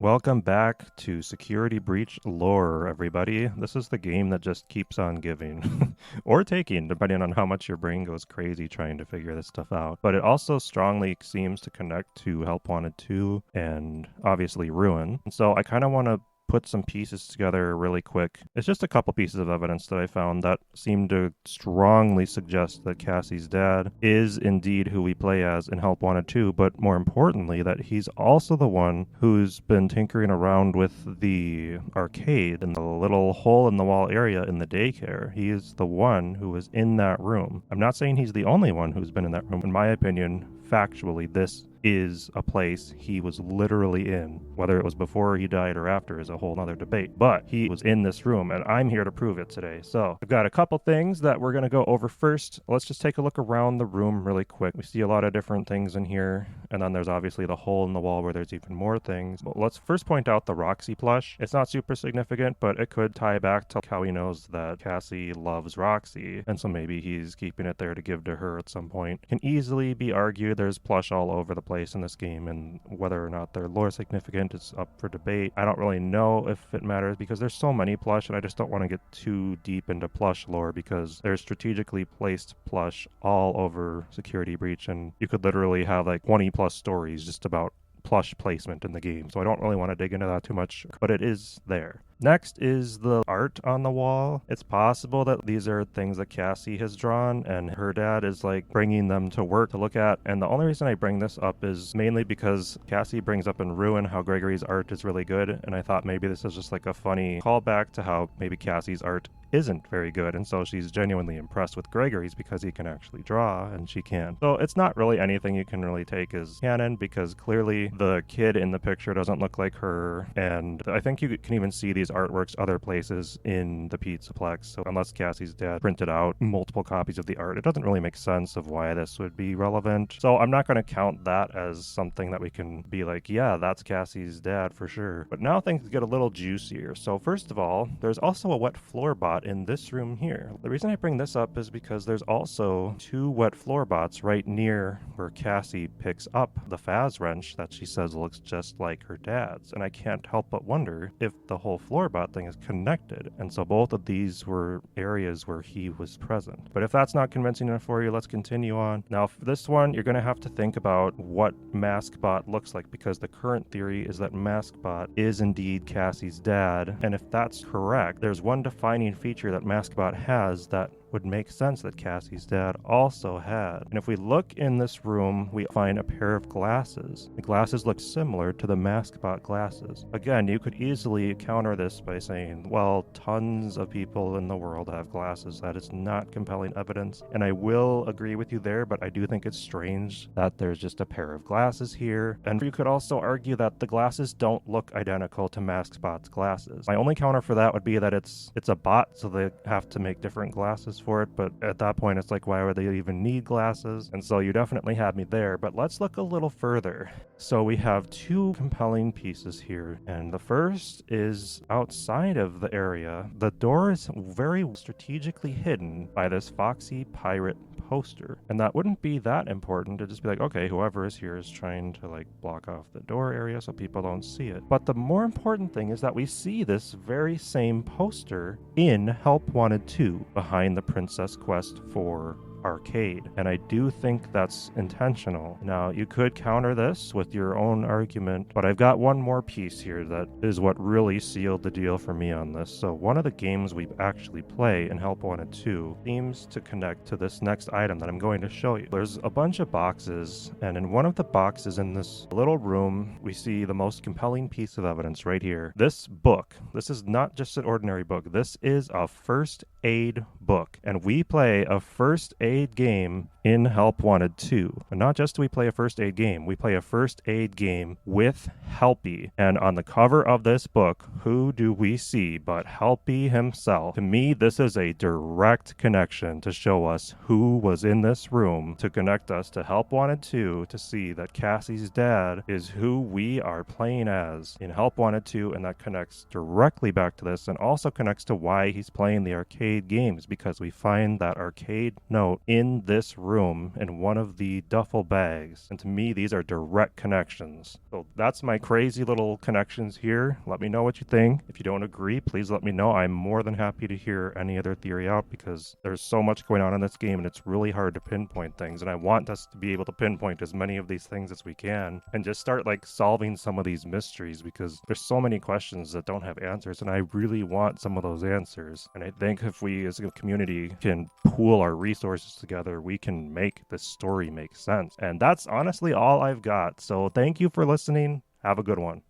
Welcome back to Security Breach Lore, everybody. This is the game that just keeps on giving or taking, depending on how much your brain goes crazy trying to figure this stuff out. But it also strongly seems to connect to Help Wanted 2 and obviously Ruin. And so I kind of want to put some pieces together really quick. It's just a couple pieces of evidence that I found that seem to strongly suggest that Cassie's dad is indeed who we play as in Help Wanted 2, but more importantly, that he's also the one who's been tinkering around with the arcade and the little hole in the wall area in the daycare. He is the one who was in that room. I'm not saying he's the only one who's been in that room. In my opinion, factually, this is a place he was literally in. Whether it was before he died or after is a whole nother debate, but he was in this room and I'm here to prove it today. So I've got a couple things that we're going to go over first. Let's just take a look around the room really quick. We see a lot of different things in here, and then there's obviously the hole in the wall where there's even more things. But let's first point out the Roxy plush. It's not super significant, but it could tie back to how he knows that Cassie loves Roxy, and so maybe he's keeping it there to give to her at some point. Can easily be argued there's plush all over the place in this game, and whether or not they're lore significant is up for debate. I don't really know if it matters because there's so many plush, and I just don't want to get too deep into plush lore because there's strategically placed plush all over Security Breach, and you could literally have like 20 plus stories just about plush placement in the game, so I don't really want to dig into that too much, but it is there. Next is the art on the wall. It's possible that these are things that Cassie has drawn and her dad is like bringing them to work to look at. And the only reason I bring this up is mainly because Cassie brings up in Ruin how Gregory's art is really good. And I thought maybe this is just like a funny callback to how maybe Cassie's art isn't very good. And so she's genuinely impressed with Gregory's because he can actually draw and she can't. So it's not really anything you can really take as canon because clearly the kid in the picture doesn't look like her. And I think you can even see these artworks other places in the Pizzaplex. So unless Cassie's dad printed out multiple copies of the art, it doesn't really make sense of why this would be relevant. So I'm not going to count that as something that we can be like, yeah, that's Cassie's dad for sure. But now things get a little juicier. So first of all, there's also a wet floor bot in this room here. The reason I bring this up is because there's also two wet floor bots right near where Cassie picks up the Faz wrench that she says looks just like her dad's. And I can't help but wonder if the whole floor bot thing is connected, and so both of these were areas where he was present. But if that's not convincing enough for you, let's continue on. Now for this one, you're going to have to think about what Maskbot looks like, because the current theory is that Maskbot is indeed Cassie's dad, and if that's correct, there's one defining feature that Maskbot has that would make sense that Cassie's dad also had. And if we look in this room, we find a pair of glasses. The glasses look similar to the Maskbot glasses. Again, you could easily counter this by saying, well, tons of people in the world have glasses. That is not compelling evidence. And I will agree with you there, but I do think it's strange that there's just a pair of glasses here. And you could also argue that the glasses don't look identical to Maskbot's glasses. My only counter for that would be that it's a bot, so they have to make different glasses for it, but at that point it's like, why would they even need glasses? And so you definitely had me there, but let's look a little further. So we have two compelling pieces here, and the first is outside of the area. The door is very strategically hidden by this Foxy Pirate poster, and that wouldn't be that important to just be like, okay, whoever is here is trying to like block off the door area so people don't see it. But the more important thing is that we see this very same poster in Help Wanted 2 behind the Princess Quest for arcade, and I do think that's intentional. Now you could counter this with your own argument, but I've got one more piece here that is what really sealed the deal for me on this. So one of the games we actually play in Help Wanted 2 seems to connect to this next item that I'm going to show you. There's a bunch of boxes, and in one of the boxes in this little room we see the most compelling piece of evidence right here. This book, this is not just an ordinary book, this is a first aid book, and we play a first aid game in Help Wanted 2. And not just do we play a first aid game, we play a first aid game with Helpy. And on the cover of this book, who do we see but Helpy himself? To me, this is a direct connection to show us who was in this room, to connect us to Help Wanted 2, to see that Cassie's dad is who we are playing as in Help Wanted 2, and that connects directly back to this, and also connects to why he's playing the arcade games, because we find that arcade note in this room room in one of the duffel bags. And to me, these are direct connections. So that's my crazy little connections here. Let me know what you think. If you don't agree, please let me know. I'm more than happy to hear any other theory out because there's so much going on in this game and it's really hard to pinpoint things. And I want us to be able to pinpoint as many of these things as we can and just start like solving some of these mysteries because there's so many questions that don't have answers. And I really want some of those answers. And I think if we as a community can pool our resources together, we can make this story make sense. And that's honestly all I've got. So thank you for listening. Have a good one.